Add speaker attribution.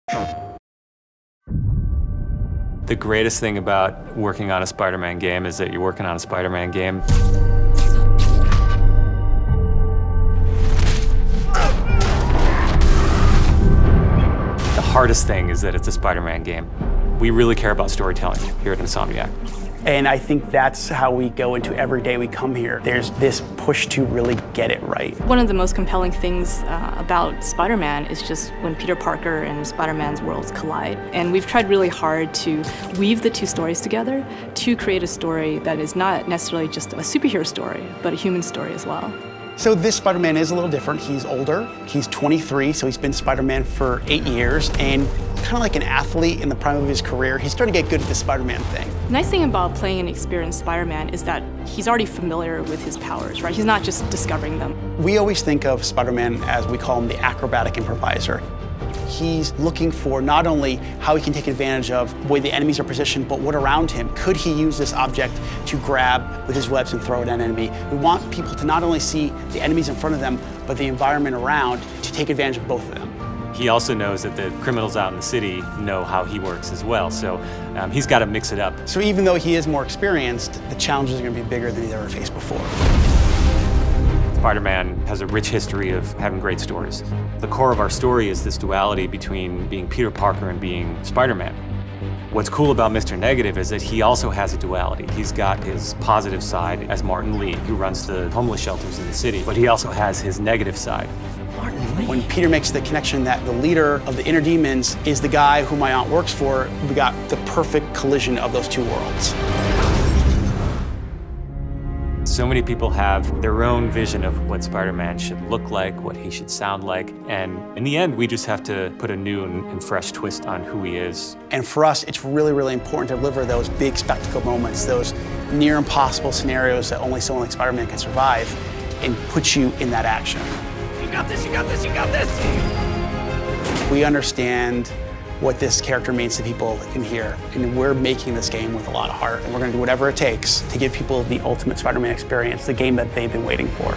Speaker 1: The greatest thing about working on a Spider-Man game is that you're working on a Spider-Man game. The hardest thing is that it's a Spider-Man game. We really care about storytelling here at Insomniac.
Speaker 2: And I think that's how we go into every day we come here. There's this push to really get it right.
Speaker 3: One of the most compelling things about Spider-Man is just when Peter Parker and Spider-Man's worlds collide. And we've tried really hard to weave the two stories together to create a story that is not necessarily just a superhero story, but a human story as well.
Speaker 2: So this Spider-Man is a little different. He's older, he's 23, so he's been Spider-Man for 8 years, and kind of like an athlete in the prime of his career, he's starting to get good at the Spider-Man thing.
Speaker 3: The nice thing about playing an experienced Spider-Man is that he's already familiar with his powers, right? He's not just discovering them.
Speaker 2: We always think of Spider-Man as, we call him, the acrobatic improviser. He's looking for not only how he can take advantage of the way the enemies are positioned, but what around him. Could he use this object to grab with his webs and throw it at an enemy? We want people to not only see the enemies in front of them, but the environment around, to take advantage of both of them.
Speaker 1: He also knows that the criminals out in the city know how he works as well, so he's got to mix it up.
Speaker 2: So even though he is more experienced, the challenges are going to be bigger than he's ever faced before.
Speaker 1: Spider-Man has a rich history of having great stories. The core of our story is this duality between being Peter Parker and being Spider-Man. What's cool about Mr. Negative is that he also has a duality. He's got his positive side as Martin Lee, who runs the homeless shelters in the city, but he also has his negative side.
Speaker 2: When Peter makes the connection that the leader of the inner demons is the guy who my aunt works for, we got the perfect collision of those two worlds.
Speaker 1: So many people have their own vision of what Spider-Man should look like, what he should sound like, and in the end, we just have to put a new and fresh twist on who he is.
Speaker 2: And for us, it's really, really important to deliver those big spectacle moments, those near impossible scenarios that only someone like Spider-Man can survive, and put you in that action.
Speaker 4: You got this, you got this, you got this!
Speaker 2: We understand what this character means to people in here, and we're making this game with a lot of heart, and we're going to do whatever it takes to give people the ultimate Spider-Man experience, the game that they've been waiting for.